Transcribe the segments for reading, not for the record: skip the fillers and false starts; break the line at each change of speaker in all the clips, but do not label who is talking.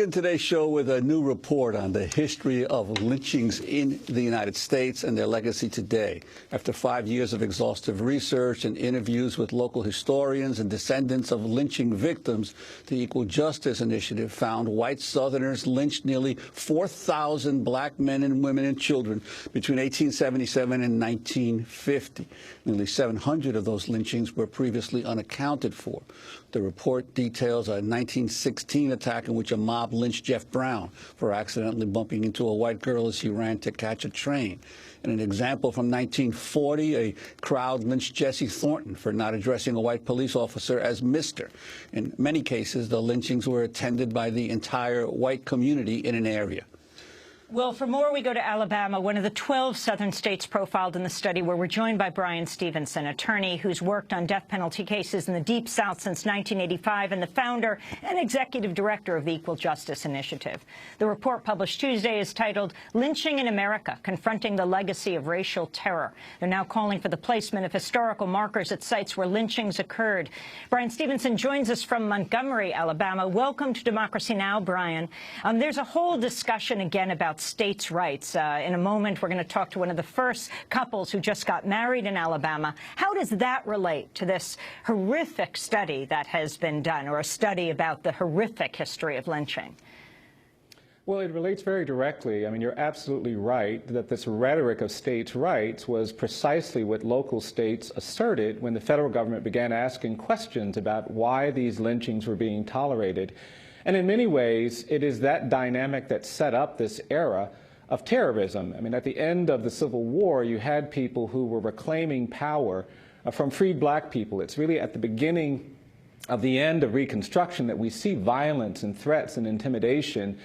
In today's show with a new report on the history of lynchings in the United States and their legacy today. After 5 years of exhaustive research and interviews with local historians and descendants of lynching victims, the Equal Justice Initiative found white Southerners lynched nearly 4,000 black men and women and children between 1877 and 1950. Nearly 700 of those lynchings were previously unaccounted for. The report details a 1916 attack in which a mob lynched Jeff Brown for accidentally bumping into a white girl as he ran to catch a train. In an example from 1940, a crowd lynched Jesse Thornton for not addressing a white police officer as Mr. In many cases, the lynchings were attended by the entire white community in an area.
Well, for more, we go to Alabama, one of the 12 southern states profiled in the study, where we're joined by Brian Stevenson, attorney who's worked on death penalty cases in the Deep South since 1985 and the founder and executive director of the Equal Justice Initiative. The report published Tuesday is titled Lynching in America, Confronting the Legacy of Racial Terror. They're now calling for the placement of historical markers at sites where lynchings occurred. Brian Stevenson joins us from Montgomery, Alabama. Welcome to Democracy Now!, Brian. There's a whole discussion again about states' rights. In a moment, we're going to talk to one of the first couples who just got married in Alabama. How does that relate to this horrific study that has been done, or a study about the horrific history of lynching?
Well, it relates very directly. I mean, you're absolutely right that this rhetoric of states' rights was precisely what local states asserted when the federal government began asking questions about why these lynchings were being tolerated. And in many ways, it is that dynamic that set up this era of terrorism. I mean, at the end of the Civil War, you had people who were reclaiming power from freed black people. It's really at the beginning of the end of Reconstruction that we see violence and threats and intimidation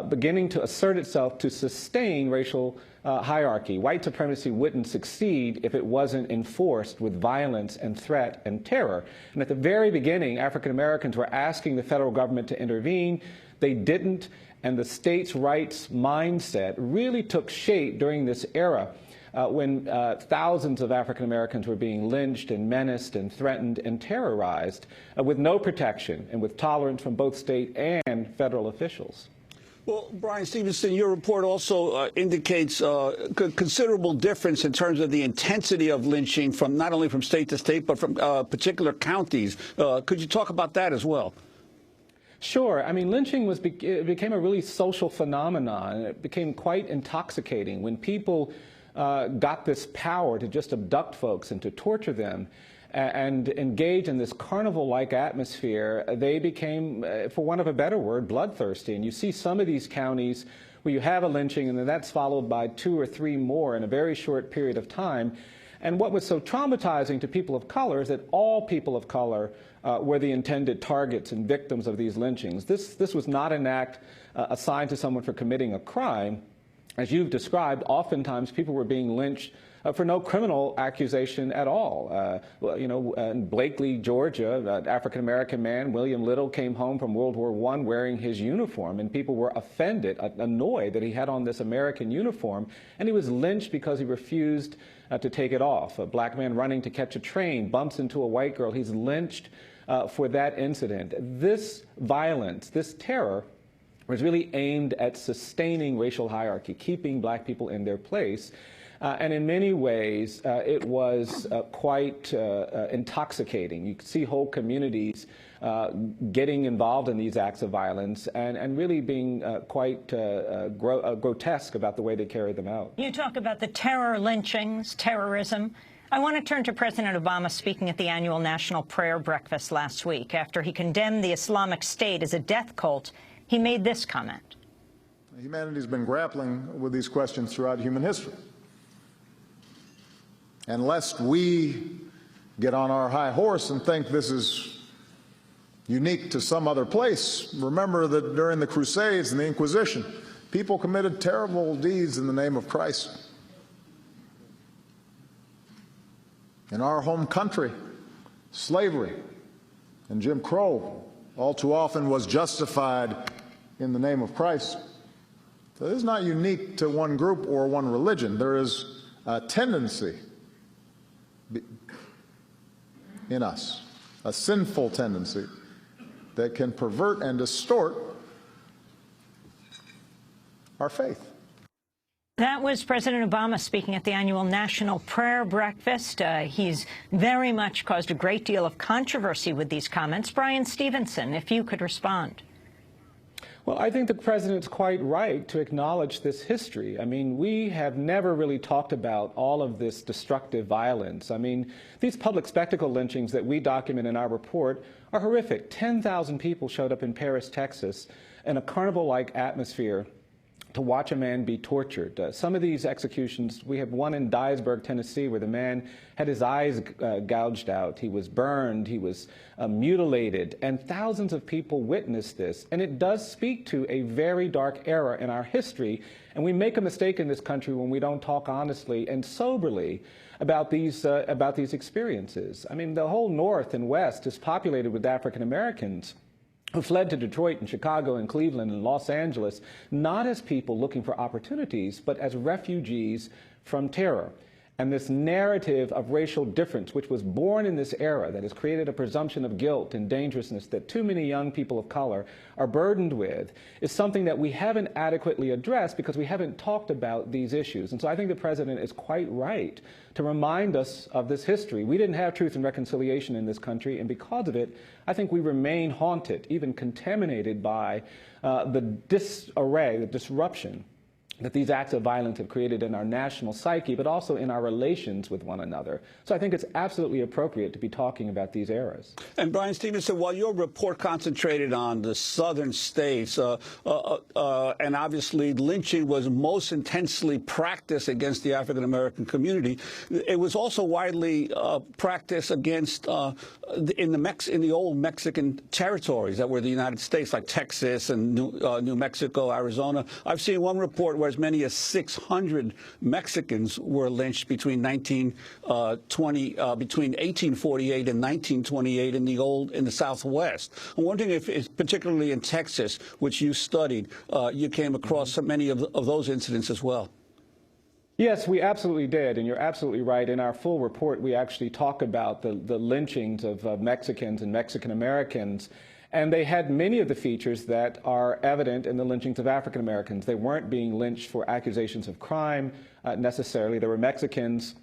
beginning to assert itself to sustain racial hierarchy. White supremacy wouldn't succeed if it wasn't enforced with violence and threat and terror. And at the very beginning, African Americans were asking the federal government to intervene. They didn't, and the states' rights mindset really took shape during this era when thousands of African Americans were being lynched and menaced and threatened and terrorized with no protection and with tolerance from both state and federal officials.
Well, Brian Stevenson, your report also indicates considerable difference in terms of the intensity of lynching from not only from state to state, but from particular counties. Could you talk about that as well?
Sure. I mean, lynching it became a really social phenomenon, and it became quite intoxicating when people got this power to just abduct folks and to torture them and engage in this carnival-like atmosphere. They became, for want of a better word, bloodthirsty. And you see some of these counties where you have a lynching and then that's followed by 2 or 3 more in a very short period of time. And what was so traumatizing to people of color is that all people of color were the intended targets and victims of these lynchings. This was not an act assigned to someone for committing a crime. As you've described, oftentimes people were being lynched for no criminal accusation at all. In Blakely, Georgia, an African-American man, William Little, came home from World War I wearing his uniform, and people were offended, annoyed that he had on this American uniform, and he was lynched because he refused to take it off. A black man running to catch a train bumps into a white girl. He's lynched for that incident. This violence, this terror, was really aimed at sustaining racial hierarchy, keeping black people in their place. And in many ways, it was quite intoxicating. You could see whole communities getting involved in these acts of violence and really being quite grotesque about the way they carried them out.
You talk about the terror lynchings, terrorism. I want to turn to President Obama speaking at the annual National Prayer Breakfast last week. After he condemned the Islamic State as a death cult, he made this comment.
Humanity's been grappling with these questions throughout human history. And lest we get on our high horse and think this is unique to some other place, remember that during the Crusades and the Inquisition, people committed terrible deeds in the name of Christ. In our home country, slavery and Jim Crow all too often was justified in the name of Christ. So this is not unique to one group or one religion. There is a tendency in us, a sinful tendency that can pervert and distort our faith.
That was President Obama speaking at the annual National Prayer Breakfast. He's very much caused a great deal of controversy with these comments. Brian Stevenson, if you could respond.
Well, I think the president's quite right to acknowledge this history. I mean, we have never really talked about all of this destructive violence. I mean, these public spectacle lynchings that we document in our report are horrific. 10,000 people showed up in Paris, Texas, in a carnival-like atmosphere to watch a man be tortured. Some of these executions, we have one in Dyersburg, Tennessee, where the man had his eyes gouged out. He was burned. He was mutilated. And thousands of people witnessed this. And it does speak to a very dark era in our history. And we make a mistake in this country when we don't talk honestly and soberly about these experiences. I mean, the whole North and West is populated with African Americans who fled to Detroit and Chicago and Cleveland and Los Angeles, not as people looking for opportunities, but as refugees from terror. And this narrative of racial difference, which was born in this era, that has created a presumption of guilt and dangerousness that too many young people of color are burdened with, is something that we haven't adequately addressed because we haven't talked about these issues. And so I think the president is quite right to remind us of this history. We didn't have truth and reconciliation in this country, and because of it, I think we remain haunted, even contaminated by the disarray, the disruption that these acts of violence have created in our national psyche, but also in our relations with one another. So I think it's absolutely appropriate to be talking about these eras.
And Brian Stevenson, while your report concentrated on the southern states, and obviously lynching was most intensely practiced against the African-American community, it was also widely practiced against in the old Mexican territories that were the United States, like Texas and New Mexico, Arizona. I've seen one report where as many as 600 Mexicans were lynched between 1848 and 1928 in the Southwest. I'm wondering if, particularly in Texas, which you studied, you came across so many of those incidents as well.
Yes, we absolutely did, and you're absolutely right. In our full report, we actually talk about the lynchings of Mexicans and Mexican Americans. And they had many of the features that are evident in the lynchings of African Americans. They weren't being lynched for accusations of crime necessarily. There were Mexicans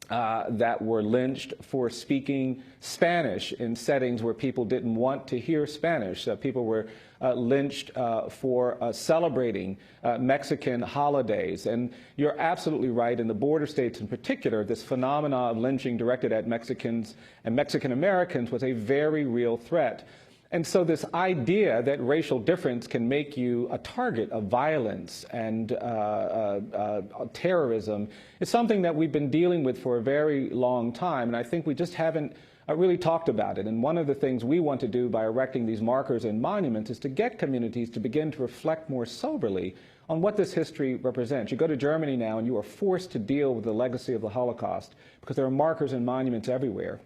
that were lynched for speaking Spanish in settings where people didn't want to hear Spanish. People were lynched for celebrating Mexican holidays. And you're absolutely right. In the border states in particular, this phenomena of lynching directed at Mexicans and Mexican Americans was a very real threat. And so this idea that racial difference can make you a target of violence and terrorism is something that we've been dealing with for a very long time, and I think we just haven't really talked about it. And one of the things we want to do by erecting these markers and monuments is to get communities to begin to reflect more soberly on what this history represents. You go to Germany now and you are forced to deal with the legacy of the Holocaust because there are markers and monuments everywhere.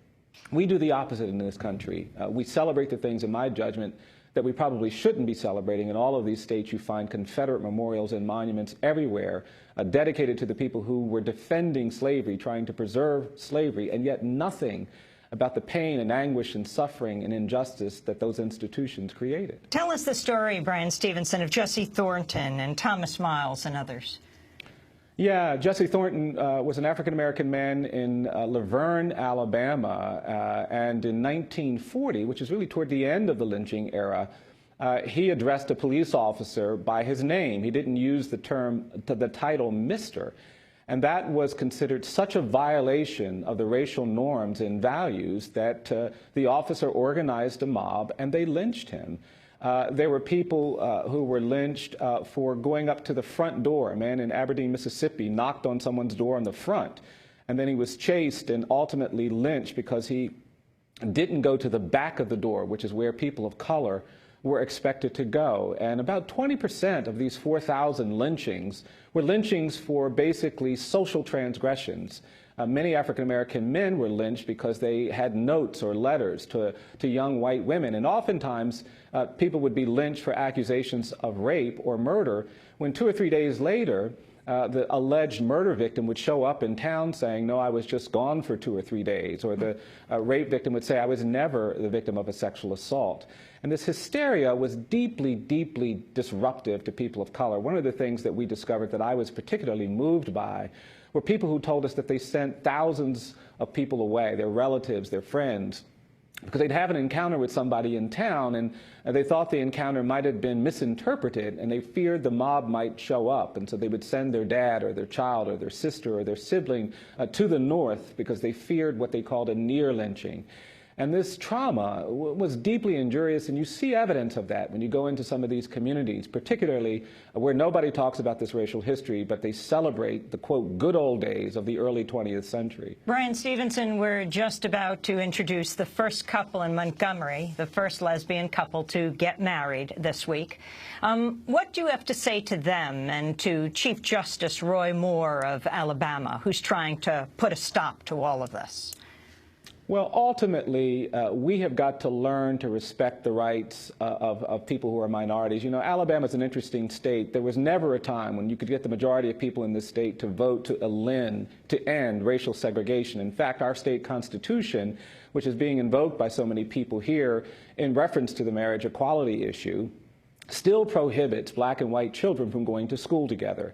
We do the opposite in this country. We celebrate the things, in my judgment, that we probably shouldn't be celebrating. In all of these states, you find Confederate memorials and monuments everywhere dedicated to the people who were defending slavery, trying to preserve slavery, and yet nothing about the pain and anguish and suffering and injustice that those institutions created.
Tell us the story, Brian Stevenson, of Jesse Thornton and Thomas Miles and others.
Yeah, Jesse Thornton was an African-American man in Laverne, Alabama, and in 1940, which is really toward the end of the lynching era, he addressed a police officer by his name. He didn't use the title Mr., and that was considered such a violation of the racial norms and values that the officer organized a mob and they lynched him. There were people who were lynched for going up to the front door. A man in Aberdeen, Mississippi knocked on someone's door on the front, and then he was chased and ultimately lynched because he didn't go to the back of the door, which is where people of color were expected to go. And about 20% of these 4,000 lynchings were lynchings for basically social transgressions. Many African-American men were lynched because they had notes or letters to young white women. And oftentimes, people would be lynched for accusations of rape or murder when 2 or 3 days later, the alleged murder victim would show up in town saying, no, I was just gone for 2 or 3 days. Or the rape victim would say, I was never the victim of a sexual assault. And this hysteria was deeply, deeply disruptive to people of color. One of the things that we discovered that I was particularly moved by were people who told us that they sent thousands of people away, their relatives, their friends, because they'd have an encounter with somebody in town, and they thought the encounter might have been misinterpreted, and they feared the mob might show up, and so they would send their dad or their child or their sister or their sibling to the north because they feared what they called a near lynching. And this trauma was deeply injurious, and you see evidence of that when you go into some of these communities, particularly where nobody talks about this racial history, but they celebrate the, quote, good old days of the early 20th century.
Bryan Stevenson, we're just about to introduce the first couple in Montgomery, the first lesbian couple to get married this week. What do you have to say to them and to Chief Justice Roy Moore of Alabama, who's trying to put a stop to all of this?
Well, ultimately, we have got to learn to respect the rights of people who are minorities. You know, Alabama's an interesting state. There was never a time when you could get the majority of people in this state to vote to end racial segregation. In fact, our state constitution, which is being invoked by so many people here in reference to the marriage equality issue, still prohibits black and white children from going to school together.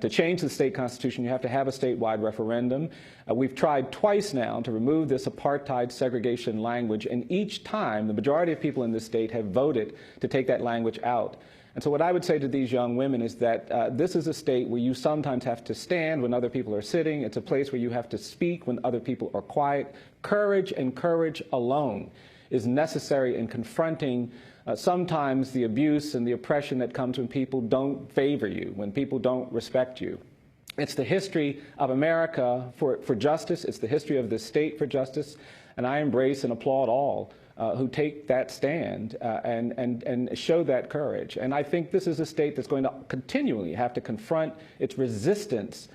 To change the state constitution, you have to have a statewide referendum. We've tried twice now to remove this apartheid segregation language, and each time the majority of people in this state have voted to take that language out. And so what I would say to these young women is that this is a state where you sometimes have to stand when other people are sitting. It's a place where you have to speak when other people are quiet. Courage and courage alone is necessary in confronting sometimes the abuse and the oppression that comes when people don't favor you, when people don't respect you. It's the history of America for justice. It's the history of this state for justice. And I embrace and applaud all who take that stand and show that courage. And I think this is a state that's going to continually have to confront its resistance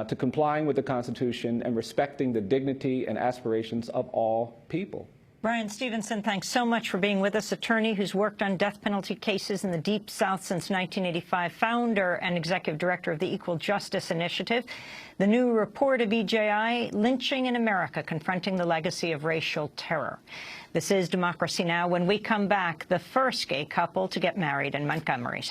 to complying with the Constitution and respecting the dignity and aspirations of all people.
Bryan Stevenson, thanks so much for being with us. Attorney who's worked on death penalty cases in the Deep South since 1985, founder and executive director of the Equal Justice Initiative. The new report of EJI, Lynching in America, Confronting the Legacy of Racial Terror. This is Democracy Now! When we come back, the first gay couple to get married in Montgomery.